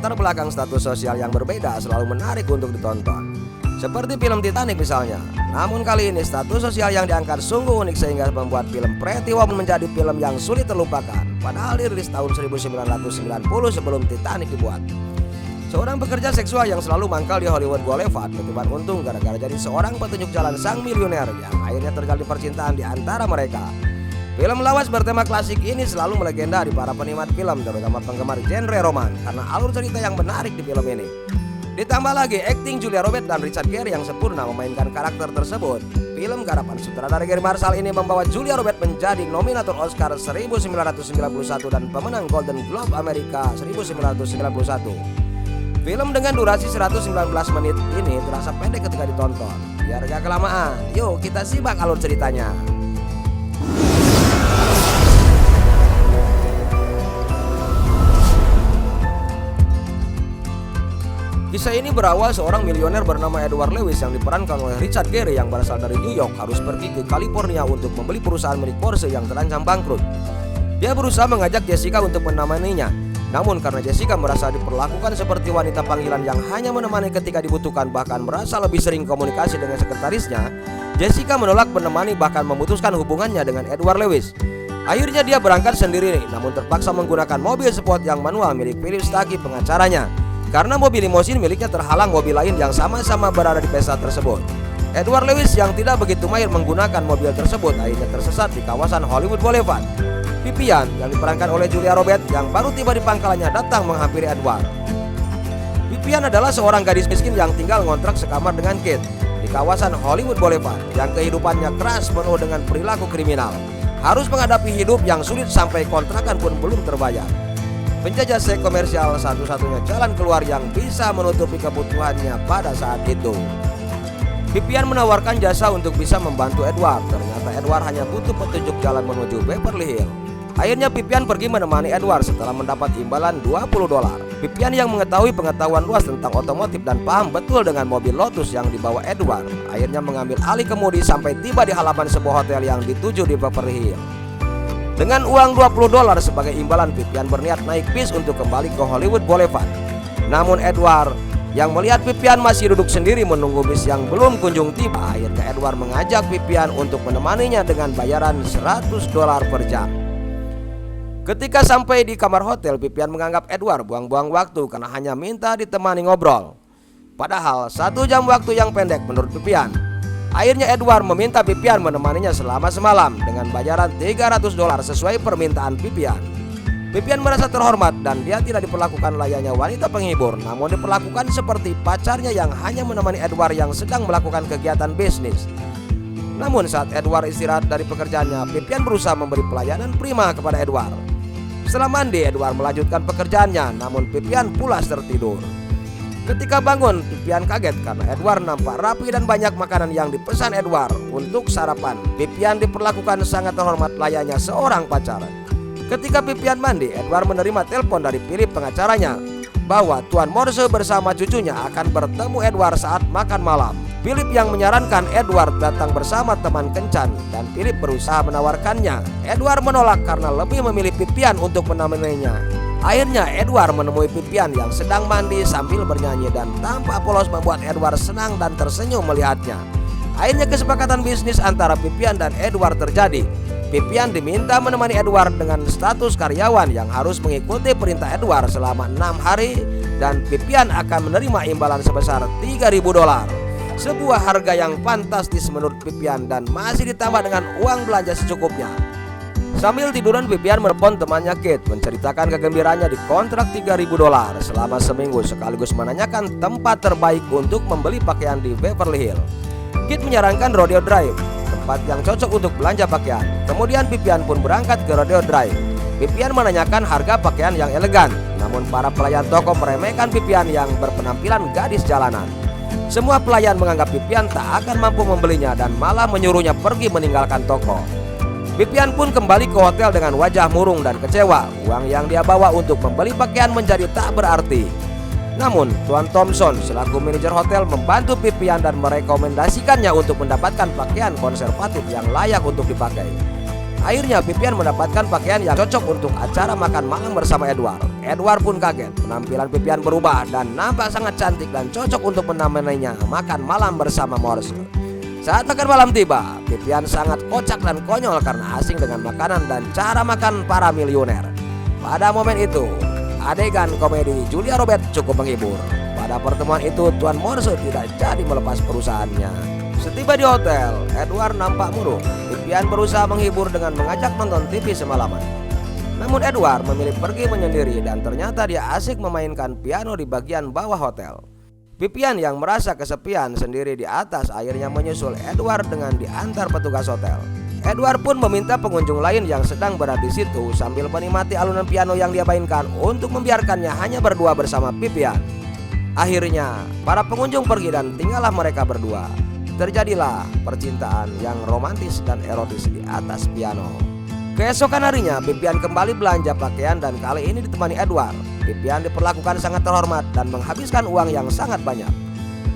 latar belakang status sosial yang berbeda selalu menarik untuk ditonton. Seperti film Titanic misalnya. Namun kali ini status sosial yang diangkat sungguh unik sehingga membuat film Pretty Woman menjadi film yang sulit terlupakan. Padahal dirilis tahun 1990 sebelum Titanic dibuat. Seorang pekerja seksual yang selalu mangkal di Hollywood Boulevard ketiban untung gara-gara jadi seorang petunjuk jalan sang miliuner yang akhirnya terjadi percintaan di antara mereka. Film lawas bertema klasik ini selalu melegenda di para penikmat film, terutama penggemar genre roman, karena alur cerita yang menarik di film ini. Ditambah lagi akting Julia Roberts dan Richard Gere yang sempurna memainkan karakter tersebut. Film garapan sutradara Gary Marshall ini membawa Julia Roberts menjadi nominator Oscar 1991 dan pemenang Golden Globe Amerika 1991. Film dengan durasi 119 menit ini terasa pendek ketika ditonton. Biar gak kelamaan, yuk kita simak alur ceritanya. Kisah ini berawal seorang milioner bernama Edward Lewis yang diperankan oleh Richard Gere yang berasal dari New York harus pergi ke California untuk membeli perusahaan milik Porsche yang terancam bangkrut. Dia berusaha mengajak Jessica untuk menemaninya. Namun karena Jessica merasa diperlakukan seperti wanita panggilan yang hanya menemani ketika dibutuhkan, bahkan merasa lebih sering komunikasi dengan sekretarisnya, Jessica menolak menemani bahkan memutuskan hubungannya dengan Edward Lewis. Akhirnya dia berangkat sendiri, namun terpaksa menggunakan mobil sport yang manual milik Philip Stuckey pengacaranya. Karena mobil limosin miliknya terhalang mobil lain yang sama-sama berada di pesta tersebut. Edward Lewis yang tidak begitu mahir menggunakan mobil tersebut akhirnya tersesat di kawasan Hollywood Boulevard. Vivian yang diperankan oleh Julia Roberts yang baru tiba di pangkalannya datang menghampiri Edward. Vivian adalah seorang gadis miskin yang tinggal ngontrak sekamar dengan Kate di kawasan Hollywood Boulevard yang kehidupannya keras penuh dengan perilaku kriminal. Harus menghadapi hidup yang sulit sampai kontrakan pun belum terbayar. Penjajah seks komersial satu-satunya jalan keluar yang bisa menutupi kebutuhannya pada saat itu. Vivian menawarkan jasa untuk bisa membantu Edward. Ternyata Edward hanya butuh petunjuk jalan menuju Beverly Hills. Akhirnya Vivian pergi menemani Edward setelah mendapat imbalan $20. Vivian yang mengetahui pengetahuan luas tentang otomotif dan paham betul dengan mobil Lotus yang dibawa Edward, akhirnya mengambil alih kemudi sampai tiba di halaman sebuah hotel yang dituju di Beverly Hills. Dengan uang $20 sebagai imbalan, Vivian berniat naik bis untuk kembali ke Hollywood Boulevard. Namun Edward yang melihat Vivian masih duduk sendiri menunggu bis yang belum kunjung tiba, akhirnya Edward mengajak Vivian untuk menemaninya dengan bayaran $100 per jam. Ketika sampai di kamar hotel, Vivian menganggap Edward buang-buang waktu karena hanya minta ditemani ngobrol. Padahal 1 jam waktu yang pendek menurut Vivian. Akhirnya Edward meminta Vivian menemaninya selama semalam dengan bayaran $300 sesuai permintaan Vivian. Vivian merasa terhormat dan dia tidak diperlakukan layaknya wanita penghibur, namun diperlakukan seperti pacarnya yang hanya menemani Edward yang sedang melakukan kegiatan bisnis. Namun saat Edward istirahat dari pekerjaannya, Vivian berusaha memberi pelayanan prima kepada Edward. Setelah mandi, Edward melanjutkan pekerjaannya, namun Vivian pulas tertidur. Ketika bangun, Vivian kaget karena Edward nampak rapi dan banyak makanan yang dipesan Edward untuk sarapan. Vivian diperlakukan sangat terhormat layaknya seorang pacar. Ketika Vivian mandi, Edward menerima telepon dari Philip pengacaranya bahwa Tuan Morse bersama cucunya akan bertemu Edward saat makan malam. Philip yang menyarankan Edward datang bersama teman kencan dan Philip berusaha menawarkannya. Edward menolak karena lebih memilih Vivian untuk menemaninya. Akhirnya Edward menemui Vivian yang sedang mandi sambil bernyanyi dan tampak polos membuat Edward senang dan tersenyum melihatnya. Akhirnya kesepakatan bisnis antara Vivian dan Edward terjadi. Vivian diminta menemani Edward dengan status karyawan yang harus mengikuti perintah Edward selama 6 hari dan Vivian akan menerima imbalan sebesar $3.000. Sebuah harga yang fantastis menurut Vivian dan masih ditambah dengan uang belanja secukupnya. Sambil tiduran, Vivian menelpon temannya Kate menceritakan kegembiraannya di kontrak $3.000 selama seminggu sekaligus menanyakan tempat terbaik untuk membeli pakaian di Beverly Hills. Kate menyarankan Rodeo Drive, tempat yang cocok untuk belanja pakaian. Kemudian Vivian pun berangkat ke Rodeo Drive. Vivian menanyakan harga pakaian yang elegan, namun para pelayan toko meremehkan Vivian yang berpenampilan gadis jalanan. Semua pelayan menganggap Vivian tak akan mampu membelinya dan malah menyuruhnya pergi meninggalkan toko. Vivian pun kembali ke hotel dengan wajah murung dan kecewa. Uang yang dia bawa untuk membeli pakaian menjadi tak berarti. Namun Tuan Thompson selaku manajer hotel membantu Vivian dan merekomendasikannya untuk mendapatkan pakaian konservatif yang layak untuk dipakai. Akhirnya Vivian mendapatkan pakaian yang cocok untuk acara makan malam bersama Edward. Edward pun kaget. Penampilan Vivian berubah dan nampak sangat cantik dan cocok untuk menemaninya makan malam bersama Morse. Saat makan malam tiba, Vivian sangat kocak dan konyol karena asing dengan makanan dan cara makan para milioner. Pada momen itu, adegan komedi Julia Roberts cukup menghibur. Pada pertemuan itu, Tuan Morse tidak jadi melepas perusahaannya. Setiba di hotel, Edward nampak murung. Vivian berusaha menghibur dengan mengajak nonton TV semalaman. Namun Edward memilih pergi menyendiri dan ternyata dia asik memainkan piano di bagian bawah hotel. Vivian yang merasa kesepian sendiri di atas akhirnya menyusul Edward dengan diantar petugas hotel. Edward pun meminta pengunjung lain yang sedang berada di situ sambil menikmati alunan piano yang dia mainkan untuk membiarkannya hanya berdua bersama Vivian. Akhirnya para pengunjung pergi dan tinggallah mereka berdua. Terjadilah percintaan yang romantis dan erotis di atas piano. Keesokan harinya, Vivian kembali belanja pakaian dan kali ini ditemani Edward. Vivian diperlakukan sangat terhormat dan menghabiskan uang yang sangat banyak.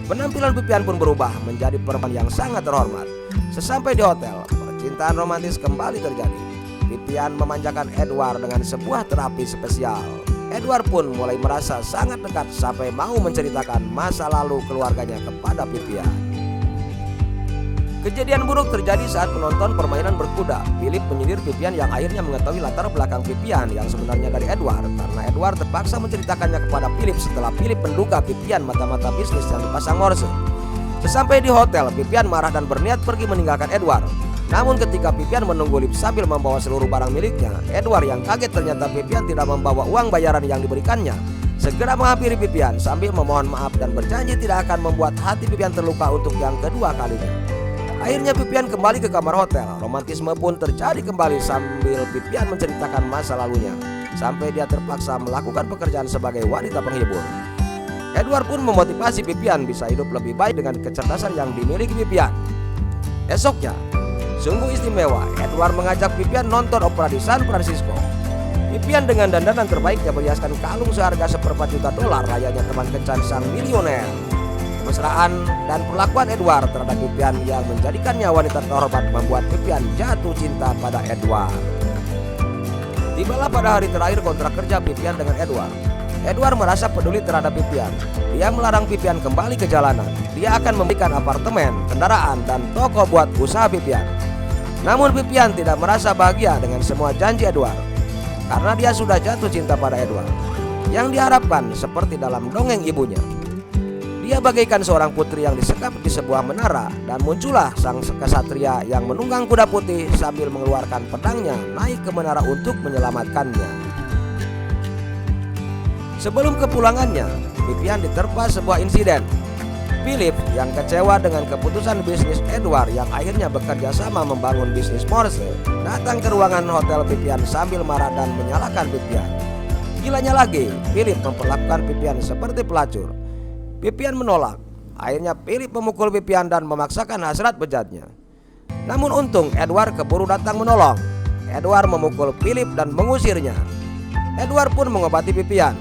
Penampilan Vivian pun berubah menjadi perempuan yang sangat terhormat. Sesampai di hotel, percintaan romantis kembali terjadi. Vivian memanjakan Edward dengan sebuah terapi spesial. Edward pun mulai merasa sangat dekat sampai mau menceritakan masa lalu keluarganya kepada Vivian. Kejadian buruk terjadi saat menonton permainan berkuda. Philip menyindir Vivian yang akhirnya mengetahui latar belakang Vivian yang sebenarnya dari Edward, karena Edward terpaksa menceritakannya kepada Philip setelah Philip menduga Vivian mata-mata bisnis yang dipasang Morse. Sesampai di hotel, Vivian marah dan berniat pergi meninggalkan Edward. Namun ketika Vivian menunggu lift sambil membawa seluruh barang miliknya, Edward yang kaget ternyata Vivian tidak membawa uang bayaran yang diberikannya, segera menghampiri Vivian sambil memohon maaf dan berjanji tidak akan membuat hati Vivian terluka untuk yang kedua kalinya. Akhirnya Vivian kembali ke kamar hotel. Romantisme pun terjadi kembali sambil Vivian menceritakan masa lalunya, sampai dia terpaksa melakukan pekerjaan sebagai wanita penghibur. Edward pun memotivasi Vivian bisa hidup lebih baik dengan kecerdasan yang dimiliki Vivian. Esoknya, sungguh istimewa, Edward mengajak Vivian nonton opera di San Francisco. Vivian dengan dandanan terbaiknya berhiaskan kalung seharga $1,4 juta layaknya teman kencan sang milioner. Kemesraan dan perlakuan Edward terhadap Vivian yang menjadikannya wanita terhormat membuat Vivian jatuh cinta pada Edward. Tibalah pada hari terakhir kontrak kerja Vivian dengan Edward. Edward merasa peduli terhadap Vivian. Dia melarang Vivian kembali ke jalanan. Dia akan memberikan apartemen, kendaraan, dan toko buat usaha Vivian. Namun Vivian tidak merasa bahagia dengan semua janji Edward, karena dia sudah jatuh cinta pada Edward yang diharapkan seperti dalam dongeng ibunya. Dia bagaikan seorang putri yang disekap di sebuah menara, dan muncullah sang kesatria yang menunggang kuda putih sambil mengeluarkan pedangnya naik ke menara untuk menyelamatkannya. Sebelum kepulangannya, Vivian diterpa sebuah insiden. Philip yang kecewa dengan keputusan bisnis Edward yang akhirnya bekerja sama membangun bisnis Morse, datang ke ruangan hotel Vivian sambil marah dan menyalahkan Vivian. Gilanya lagi, Philip memperlakukan Vivian seperti pelacur. Vivian menolak. Akhirnya Philip memukul Vivian dan memaksakan hasrat bejatnya. Namun untung Edward keburu datang menolong. Edward memukul Philip dan mengusirnya. Edward pun mengobati Vivian.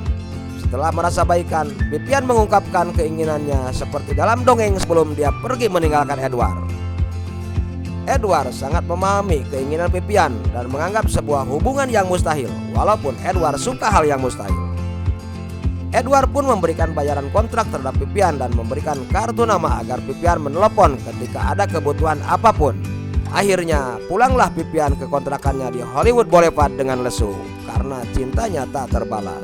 Setelah merasa baikan, Vivian mengungkapkan keinginannya seperti dalam dongeng sebelum dia pergi meninggalkan Edward. Edward sangat memahami keinginan Vivian dan menganggap sebuah hubungan yang mustahil, walaupun Edward suka hal yang mustahil. Edward pun memberikan bayaran kontrak terhadap Vivian dan memberikan kartu nama agar Vivian menelepon ketika ada kebutuhan apapun. Akhirnya pulanglah Vivian ke kontrakannya di Hollywood Boulevard dengan lesu karena cintanya tak terbalas.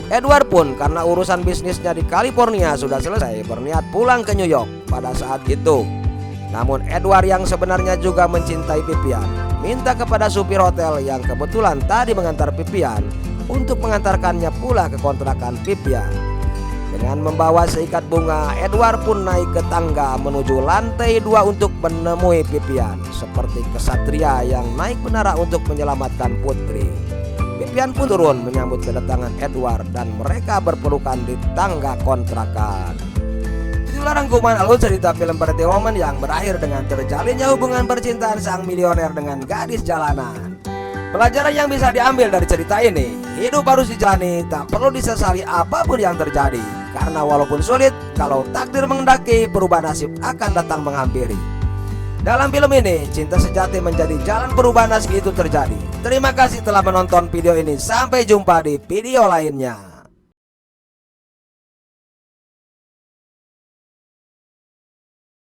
Edward pun karena urusan bisnisnya di California sudah selesai berniat pulang ke New York pada saat itu. Namun Edward yang sebenarnya juga mencintai Vivian minta kepada supir hotel yang kebetulan tadi mengantar Vivian untuk mengantarkannya pula ke kontrakan Vivian. Dengan membawa seikat bunga, Edward pun naik ke tangga menuju lantai 2 untuk menemui Vivian, seperti kesatria yang naik menara untuk menyelamatkan putri. Vivian pun turun menyambut kedatangan Edward dan mereka berpelukan di tangga kontrakan. Itulah rangkuman alur cerita film Pretty Woman yang berakhir dengan terjalinnya hubungan percintaan sang milioner dengan gadis jalanan. Pelajaran yang bisa diambil dari cerita ini, hidup harus dijalani, tak perlu disesali apapun yang terjadi. Karena walaupun sulit, kalau takdir menghendaki, perubahan nasib akan datang menghampiri. Dalam film ini, cinta sejati menjadi jalan perubahan nasib itu terjadi. Terima kasih telah menonton video ini. Sampai jumpa di video lainnya.